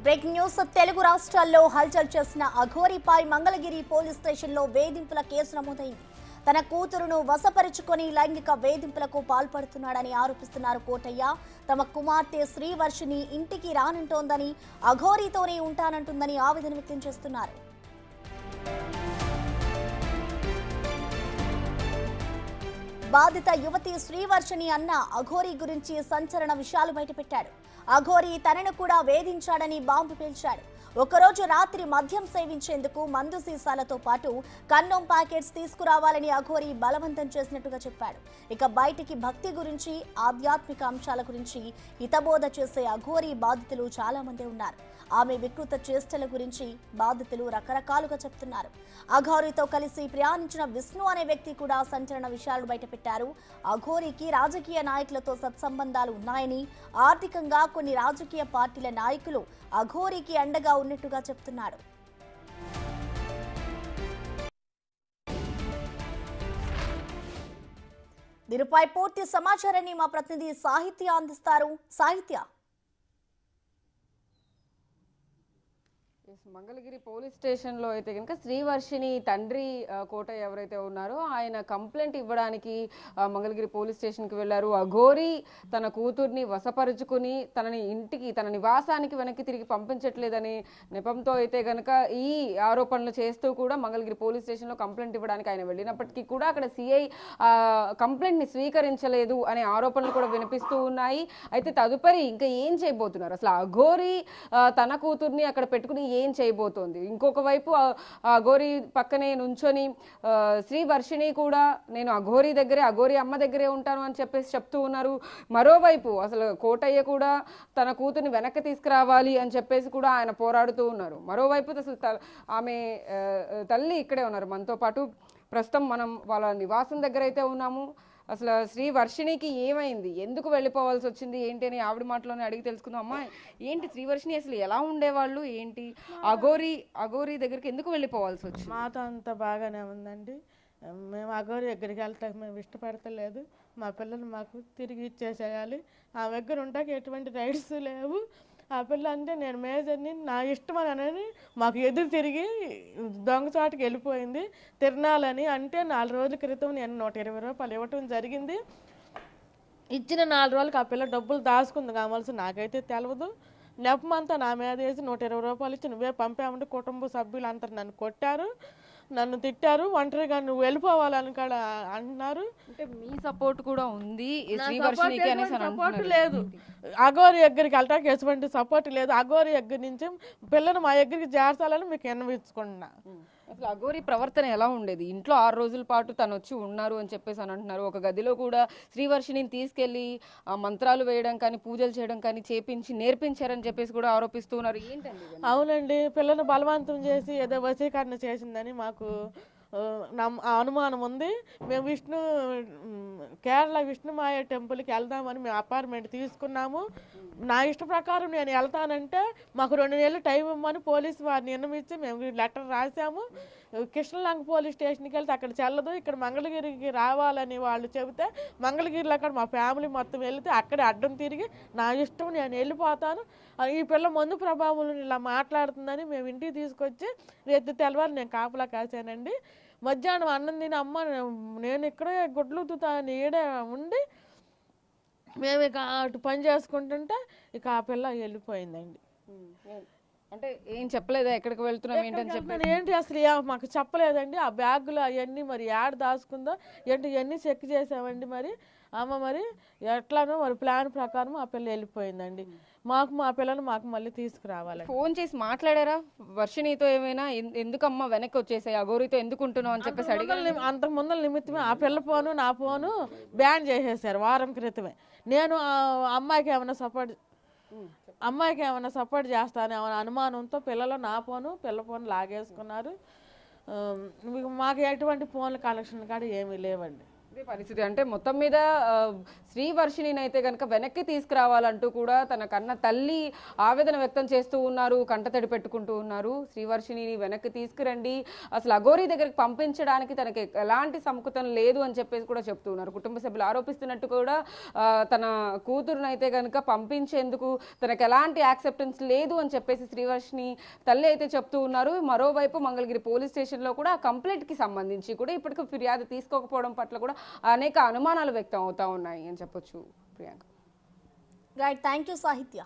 Breaking news Telugu రాష్ట్రాల్లో హల్చల్ చేసిన అఘోరీపై మంగళగిరి పోలీస్ స్టేషన్లో వేధింపుల కేసు నమోదైంది. తన కూతురును వశపరుచుకొని లైంగిక వేధింపులకు పాల్పడుతున్నాడని ఆరోపిస్తున్నారు కోటయ్య. తమ కుమార్తె శ్రీవర్షిని ఇంటికి రానంటోందని, అఘోరీతోనే ఉంటానంటుందని ఆవేదన వ్యక్తం చేస్తున్నారు. బాధిత యువతి శ్రీవర్షిని అన్న అఘోరీ గురించి సంచలన విషయాలు బయటపెట్టాడు. అఘోరీ తనను కూడా వేధించాడని బాంబు పేల్చాడు. ఒకరోజు రాత్రి మద్యం సేవించేందుకు మందు సీసాలతో పాటు కన్నోం ప్యాకెట్స్ తీసుకురావాలని అఘోరీ బలవంతం చేసినట్టుగా చెప్పాడు. ఇక బయటికి భక్తి గురించి, ఆధ్యాత్మిక అంశాల గురించి హితబోధ చేసే అఘోరీ బాధితులు చాలా మంది ఉన్నారు. ఆమె వికృత చేష్టల గురించి బాధితులు రకరకాలుగా చెప్తున్నారు. అఘోరీతో కలిసి ప్రయాణించిన విష్ణు అనే వ్యక్తి కూడా సంచలన విషయాలు బయటపెట్టారు. అఘోరీకి రాజకీయ నాయకులతో సత్సంబంధాలు ఉన్నాయని, ఆర్థికంగా కొన్ని రాజకీయ పార్టీల నాయకులు అఘోరీకి అండగా ఉన్నట్టుగా చెప్తున్నాడు. దీనిపై పూర్తి సమాచారాన్ని మా ప్రతినిధి సాహిత్య అందిస్తారు. సాహిత్య, మంగళగిరి పోలీస్ స్టేషన్లో అయితే కనుక శ్రీవర్షిని తండ్రి కోటయ్య ఎవరైతే ఉన్నారో ఆయన కంప్లైంట్ ఇవ్వడానికి మంగళగిరి పోలీస్ స్టేషన్కి వెళ్ళారు. అఘోరీ తన కూతుర్ని వశపరుచుకుని తనని ఇంటికి, తన నివాసానికి వెనక్కి తిరిగి పంపించట్లేదని నెపంతో అయితే కనుక ఈ ఆరోపణలు చేస్తూ కూడా మంగళగిరి పోలీస్ స్టేషన్లో కంప్లైంట్ ఇవ్వడానికి ఆయన వెళ్ళినప్పటికీ కూడా అక్కడ సిఐ కంప్లైంట్ని స్వీకరించలేదు అనే ఆరోపణలు కూడా వినిపిస్తూ ఉన్నాయి. అయితే తదుపరి ఇంకా ఏం చేయబోతున్నారు, అసలు అఘోరీ తన కూతుర్ని అక్కడ పెట్టుకుని ఏం చేయబోతోంది? ఇంకొక వైపు అఘోరీ పక్కనే నుంచొని శ్రీవర్షిని కూడా నేను అఘోరీ దగ్గరే, అఘోరీ అమ్మ దగ్గరే ఉంటాను అని చెప్పేసి చెప్తూ ఉన్నారు. మరోవైపు అసలు కోటయ్య కూడా తన కూతుర్ని వెనక్కి తీసుకురావాలి అని చెప్పేసి కూడా ఆయన పోరాడుతూ ఉన్నారు. మరోవైపు అసలు ఆమె తల్లి ఇక్కడే ఉన్నారు మనతో పాటు. ప్రస్తుతం మనం వాళ్ళ నివాసం దగ్గర అయితే ఉన్నాము. అసలు శ్రీవర్షినికి ఏమైంది, ఎందుకు వెళ్ళిపోవాల్సి వచ్చింది ఏంటి అని ఆవిడ మాటలోనే అడిగి తెలుసుకుందాం. అమ్మా, ఏంటి శ్రీవర్షిని అసలు ఎలా ఉండేవాళ్ళు, ఏంటి అఘోరీ దగ్గరికి ఎందుకు వెళ్ళిపోవాల్సి వచ్చింది? మాతో అంతా బాగానే ఉందండి. మేము అఘోరీ దగ్గరికి వెళ్తాక మేము ఇష్టపడతలేదు. మా పిల్లలు మాకు తిరిగి ఇచ్చేసేయాలి. ఆ దగ్గర ఉంటాక ఎటువంటి రైట్స్ లేవు. ఆ పిల్ల అంటే నేను మేజర్ని, నా ఇష్టం అని మాకు ఎదురు తిరిగి దొంగచాటుకి వెళ్ళిపోయింది. తిరణాలని అంటే 4 రోజుల క్రితం నేను 120 రూపాయలు ఇవ్వటం జరిగింది. ఇచ్చిన 4 రోజులకి ఆ పిల్ల డబ్బులు దాచుకుంది కావాల్సి నాకైతే తెలియదు. నెపమంతా నా మీద వేసి 120 రూపాయలు ఇచ్చి నువ్వే పంపామంటే కుటుంబ సభ్యులు అంతా నన్ను కొట్టారు, నన్ను తిట్టారు. ఒంటరిగా నువ్వు వెళ్ళిపోవాలని కూడా అంటున్నారు. అంటే మీ సపోర్ట్ కూడా ఉంది, సపోర్ట్ లేదు. అఘోరీ దగ్గరికి వెళ్ళటానికి ఎటువంటి సపోర్ట్ లేదు. అఘోరీ దగ్గర నుంచి పిల్లలు మా దగ్గరికి చేర్చాలని మీకు విన్నవించుకుంటున్నా. అసలు అఘోరీ ప్రవర్తన ఎలా ఉండేది? ఇంట్లో 6 రోజుల పాటు తను వచ్చి ఉన్నారు అని చెప్పేసి అని అంటున్నారు. ఒక గదిలో కూడా శ్రీవర్షిని తీసుకెళ్లి మంత్రాలు వేయడం కానీ, పూజలు చేయడం కానీ చేపించి నేర్పించారని చెప్పేసి కూడా ఆరోపిస్తూ ఉన్నారు. ఏంటండి? అవునండి, పిల్లలు బలవంతం చేసి ఏదో వశీకరణ చేసిందని మాకు అనుమానం ఉంది. మేము కేరళ విష్ణుమాయ టెంపుల్కి వెళ్దామని మేము అపార్ట్మెంట్ తీసుకున్నాము. నా ఇష్ట ప్రకారం నేను వెళ్తానంటే మాకు 2 నెలలు టైం ఇవ్వమని పోలీసు వారిని నిర్ణయించి మేము లెటర్ రాసాము. కృష్ణలంక పోలీస్ స్టేషన్కి వెళ్తే అక్కడ చెల్లదు, ఇక్కడ మంగళగిరికి రావాలని వాళ్ళు చెబితే మంగళగిరిలో అక్కడ మా ఫ్యామిలీ మొత్తం వెళితే అక్కడే అడ్డం తిరిగి నా ఇష్టం నేను వెళ్ళిపోతాను, ఈ పిల్ల మందు ప్రభావం ఇలా మాట్లాడుతుందని మేము ఇంటికి తీసుకొచ్చి రేపు తెల్లవారు నేను కాపలా కాసానండి. మధ్యాహ్నం అన్నం తిని అమ్మ నేను ఇక్కడే గుడ్లు తుతాను ఈడే ఉండి మేము ఇక అటు పని చేసుకుంటుంటే ఇక ఆ పిల్ల వెళ్ళిపోయిందండి. అంటే ఏం చెప్పలేదా ఎక్కడికి వెళ్తున్నాం ఏంటని చెప్పాను? ఏంటి అసలు మాకు చెప్పలేదండి. ఆ బ్యాగులు అవన్నీ మరి యాడ్ దాచుకుందో ఏంటి ఇవన్నీ చెక్ చేసామండి. మరి అమ్మ మరి ఎట్లానో మరి ప్లాన్ ప్రకారం ఆ పిల్ల వెళ్ళిపోయిందండి. మా పిల్లలు మాకు మళ్ళీ తీసుకురావాలి. ఫోన్ చేసి మాట్లాడారా వర్షినితో? ఏమైనా ఎందుకమ్మా వెనక్కి వచ్చేసాయి, అఘోరీతో ఎందుకు ఉంటున్నావు అని చెప్పేసి అడిగారు? అంతకు ముందర నిమిత్తమే ఆ పిల్ల ఫోను నా ఫోను బ్యాన్ చేసేసారు వారం క్రితమే. నేను అమ్మాయికి ఏమైనా సపోర్ట్ చేస్తాను ఏమైనా అనుమానంతో పిల్లలు నా ఫోను పిల్ల ఫోన్ లాగేసుకున్నారు. మాకు ఎటువంటి ఫోన్ల కనెక్షన్ కూడా ఏమీ లేవండి. ఇదే పరిస్థితి. అంటే మొత్తం మీద శ్రీవర్షిని అయితే కనుక వెనక్కి తీసుకురావాలంటూ కూడా తన కన్న తల్లి ఆవేదన వ్యక్తం చేస్తూ ఉన్నారు, కంటతడి పెట్టుకుంటూ ఉన్నారు. శ్రీవర్షిని వెనక్కి తీసుకురండి, అసలు అఘోరీ దగ్గరికి పంపించడానికి తనకి ఎలాంటి సముఖతం లేదు అని చెప్పేసి కూడా చెప్తూ ఉన్నారు. కుటుంబ సభ్యులు ఆరోపిస్తున్నట్టు కూడా తన కూతురునైతే కనుక పంపించేందుకు తనకు ఎలాంటి యాక్సెప్టెన్స్ లేదు అని చెప్పేసి శ్రీవర్షిని తల్లి అయితే చెప్తూ ఉన్నారు. మరోవైపు మంగళగిరి పోలీస్ స్టేషన్లో కూడా ఆ కంప్లైంట్కి సంబంధించి కూడా ఇప్పటికీ ఫిర్యాదు తీసుకోకపోవడం పట్ల కూడా అనేక అనుమానాలు వ్యక్తం అవుతా ఉన్నాయి అని చెప్పొచ్చు. ప్రియాంక. రైట్, థ్యాంక్ యూ సాహిత్య.